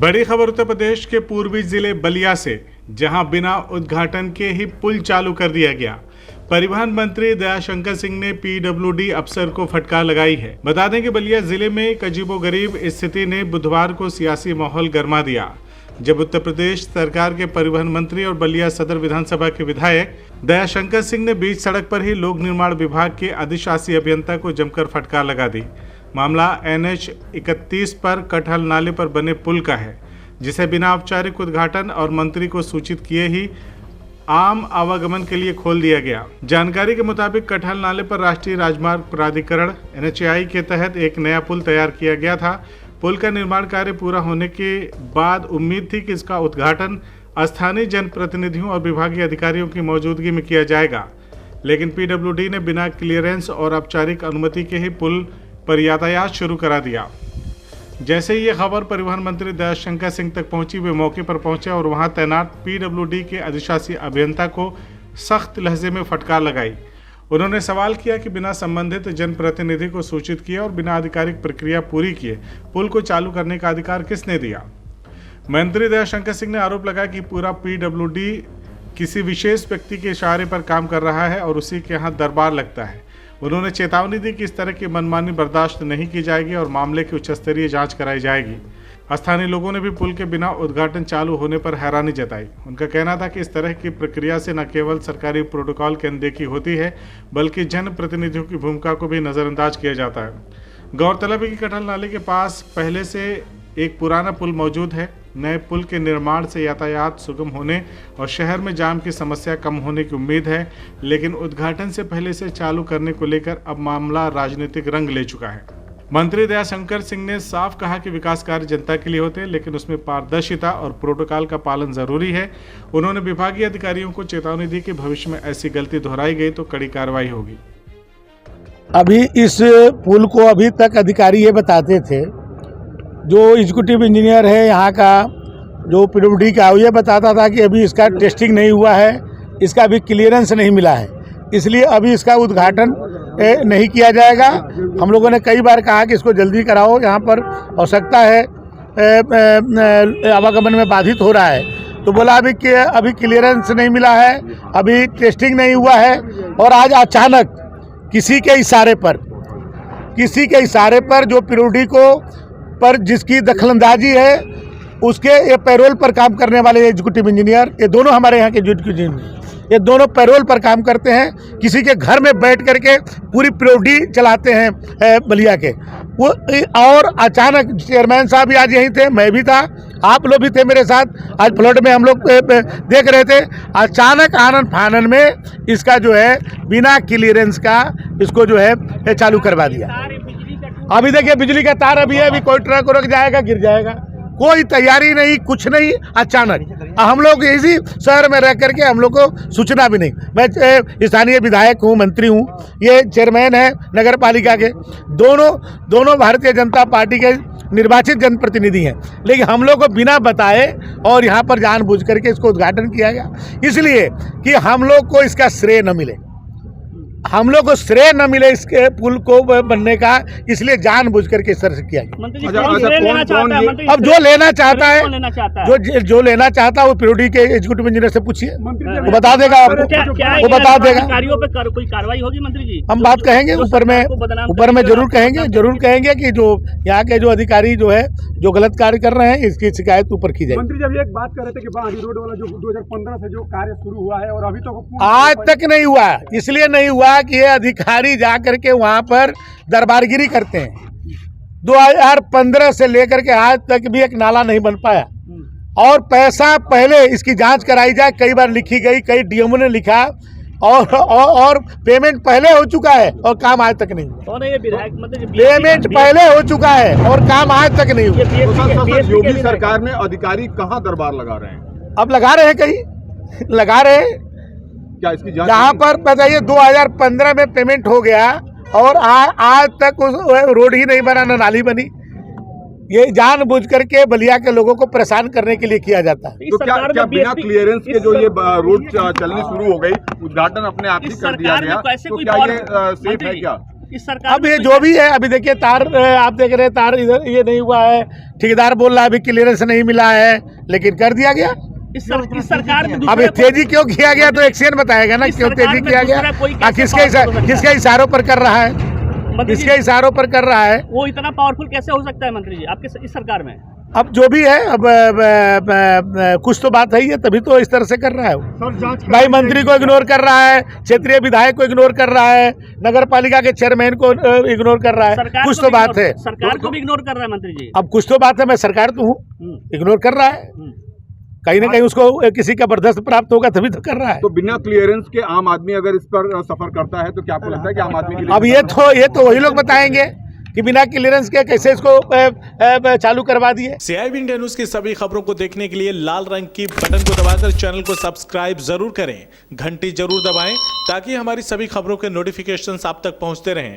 बड़ी खबर उत्तर प्रदेश के पूर्वी जिले बलिया से, जहां बिना उद्घाटन के ही पुल चालू कर दिया गया। परिवहन मंत्री दयाशंकर सिंह ने पीडब्ल्यूडी अफसर को फटकार लगाई है। बता दें कि बलिया जिले में एक अजीबोगरीब स्थिति ने बुधवार को सियासी माहौल गर्मा दिया, जब उत्तर प्रदेश सरकार के परिवहन मंत्री और बलिया सदर विधानसभा के विधायक दयाशंकर सिंह ने बीच सड़क पर ही लोक निर्माण विभाग के अधिशासी अभियंता को जमकर फटकार लगा दी। मामला NH 31 पर कटहल नाले पर बने पुल का है, जिसे बिना औपचारिक उद्घाटन और मंत्री को सूचित किए ही आम आवागमन के लिए खोल दिया गया। जानकारी के मुताबिक कटहल नाले पर राष्ट्रीय राजमार्ग प्राधिकरण NHAI के तहत एक नया पुल तैयार किया गया था। पुल का निर्माण कार्य पूरा होने के बाद उम्मीद थी कि इसका उद्घाटन स्थानीय जनप्रतिनिधियों और विभागीय अधिकारियों की मौजूदगी में किया जाएगा, लेकिन पीडब्ल्यूडी ने बिना क्लियरेंस और औपचारिक अनुमति के ही पुल पर यातायात शुरू करा दिया। जैसे ही ये खबर परिवहन मंत्री दयाशंकर सिंह तक पहुंची, वे मौके पर पहुंचे और वहां तैनात पीडब्ल्यूडी के अधिशासी अभियंता को सख्त लहजे में फटकार लगाई। उन्होंने सवाल किया कि बिना संबंधित जनप्रतिनिधि को सूचित किए और बिना आधिकारिक प्रक्रिया पूरी किए पुल को चालू करने का अधिकार किसने दिया। मंत्री दयाशंकर सिंह ने आरोप लगाया कि पूरा पीडब्ल्यूडी किसी विशेष व्यक्ति के इशारे पर काम कर रहा है और उसी के यहाँ दरबार लगता है। उन्होंने चेतावनी दी कि इस तरह की मनमानी बर्दाश्त नहीं की जाएगी और मामले की उच्चस्तरीय जांच कराई जाएगी। स्थानीय लोगों ने भी पुल के बिना उद्घाटन चालू होने पर हैरानी जताई। उनका कहना था कि इस तरह की प्रक्रिया से न केवल सरकारी प्रोटोकॉल की अनदेखी होती है, बल्कि जनप्रतिनिधियों की भूमिका को भी नज़रअंदाज किया जाता है। गौरतलब है कि कटहल नाले के पास पहले से एक पुराना पुल मौजूद है। नए पुल के निर्माण से यातायात सुगम होने और शहर में जाम की समस्या कम होने की उम्मीद है, लेकिन उद्घाटन से पहले से चालू करने को लेकर अब मामला राजनीतिक रंग ले चुका है। मंत्री दयाशंकर सिंह ने साफ कहा कि विकास कार्य जनता के लिए होते हैं, लेकिन उसमें पारदर्शिता और प्रोटोकॉल का पालन जरूरी है। उन्होंने विभागीय अधिकारियों को चेतावनी दी कि भविष्य में ऐसी गलती दोहराई गई तो कड़ी कार्रवाई होगी। अभी इस पुल को अभी तक अधिकारी ये बताते थे, जो एग्जीक्यूटिव इंजीनियर है यहाँ का, जो पीडब्ल्यूडी का, ये बताता था कि अभी इसका टेस्टिंग नहीं हुआ है, इसका अभी क्लियरेंस नहीं मिला है, इसलिए अभी इसका उद्घाटन नहीं किया जाएगा। हम लोगों ने कई बार कहा कि इसको जल्दी कराओ, यहाँ पर आवश्यकता है, आवागमन में बाधित हो रहा है। तो बोला अभी क्लियरेंस नहीं मिला है, अभी टेस्टिंग नहीं हुआ है। और आज अचानक किसी के इशारे पर जो पीडब्ल्यूडी को पर जिसकी दखलंदाजी है, उसके ये पैरोल पर काम करने वाले एग्जीक्यूटिव इंजीनियर, ये दोनों हमारे यहाँ के एग्जीक्यूटिव इंजीनियर, ये दोनों पैरोल पर काम करते हैं। किसी के घर में बैठ करके पूरी पीडब्ल्यूडी चलाते हैं बलिया के वो। और अचानक चेयरमैन साहब भी आज यहीं थे, मैं भी था, आप लोग भी थे मेरे साथ। आज फ्लड में हम लोग देख रहे थे। अचानक आनन फानन में इसका जो है बिना क्लियरेंस का इसको जो है चालू करवा दिया। अभी देखिए बिजली का तार अभी है, अभी कोई ट्रक रुक जाएगा, गिर जाएगा, कोई तैयारी नहीं, कुछ नहीं। अचानक हम लोग इसी शहर में रह करके हम लोग को सूचना भी नहीं। मैं स्थानीय विधायक हूँ, मंत्री हूँ, ये चेयरमैन है नगर पालिका के, दोनों भारतीय जनता पार्टी के निर्वाचित जनप्रतिनिधि हैं, लेकिन हम लोग को बिना बताए और यहाँ पर जानबूझ करके इसको उद्घाटन किया गया, इसलिए कि हम लोग को इसका श्रेय न मिले, हम लोग को श्रेय न मिले इसके पुल को बनने का, इसलिए जानबूझ करके इस तरह से किया गया। अब जो लेना चाहता है, जो लेना चाहता है वो पीडब्ल्यूडी के एग्जीक्यूटिव इंजीनियर से पूछिए, वो बता देगा आपको, वो बता देगा। कोई कार्रवाई होगी मंत्री जी? हम बात कहेंगे ऊपर में जरूर कहेंगे कि जो यहाँ के जो अधिकारी जो है जो गलत कार्य कर रहे हैं, इसकी शिकायत ऊपर की जाएगी। मंत्री जब एक बात कर रहे थे कि बाहरी रोड वाला जो 2015 से जो कार्य शुरू हुआ है और अभी तक आज तक नहीं हुआ, इसलिए नहीं हुआ कि ये अधिकारी जा करके वहां पर दरबारगिरी करते हैं। 2015 से लेकर के आज तक भी एक नाला नहीं बन पाया, और पैसा पहले इसकी जांच कराई जाए, कई बार लिखी गई, कई डीएमओ ने लिखा, और पेमेंट पहले हो चुका है और काम आज तक नहीं हुआ। पेमेंट पहले हो चुका है और काम आज तक नहीं हुआ। योगी सरकार में अधिकारी कहाँ दरबार लगा रहे हैं? अब लगा रहे हैं, कहीं लगा रहे हैं क्या इसकी जांच? जहाँ पर बताइए 2015 में पेमेंट हो गया और आज तक उस रोड ही नहीं बना, न नाली बनी। ये जानबूझ करके बलिया के लोगों को परेशान करने के लिए किया जाता है। तो क्या बिना क्लियरेंस के जो ये रोड चलनी शुरू हो गई, उद्घाटन अपने आप ही कर दिया गया, तो क्या ये सेफ है क्या? इस सरकार अब में ये कोई- जो भी है, अभी देखिए तार आप देख रहे हैं, तार इधर ये नहीं हुआ है, ठेकेदार बोल रहा है अभी क्लियरेंस नहीं मिला है, लेकिन कर दिया गया। इस सरकार में अब दूसरा ये तेजी क्यों किया गया तो एक्शन बताएगा ना, इस क्यों सरकार तेजी में किया गया। दूसरा कोई कैसे किसके पावरफुल हो सकता है? किसके इशारों पर कर रहा है, मंत्री जी, किसके इशारों पर कर रहा है। वो इतना पावरफुल कैसे हो सकता है मंत्री जी आपके इस सरकार में? अब जो भी है, अब कुछ तो बात है ही है, तभी तो इस तरह से कर रहा है वो। भाई मंत्री को इग्नोर कर रहा है, क्षेत्रीय विधायक को इग्नोर कर रहा है, नगर पालिका के चेयरमैन को इग्नोर कर रहा है, सरकार कुछ को तो भी बात इग्नोर- है। सरकार को भी इग्नोर कर रहा है मंत्री जी। अब कुछ तो बात है, मैं सरकार तो हूँ, इग्नोर कर रहा है, कहीं ना कहीं उसको किसी का बर्दाश्त प्राप्त होगा तभी तो कर रहा है। तो बिना क्लियरेंस के आम आदमी अगर इस पर सफर करता है तो क्या आपको लगता है कि आम आदमी के लिए अब ये तो वही लोग बताएंगे कि बिना क्लियरेंस के कैसे इसको चालू करवा दिए। CIB इंडिया न्यूज की सभी खबरों को देखने के लिए लाल रंग की बटन को दबाकर चैनल को सब्सक्राइब जरूर करें, घंटी जरूर दबाएं ताकि हमारी सभी खबरों के नोटिफिकेशंस आप तक पहुंचते रहें।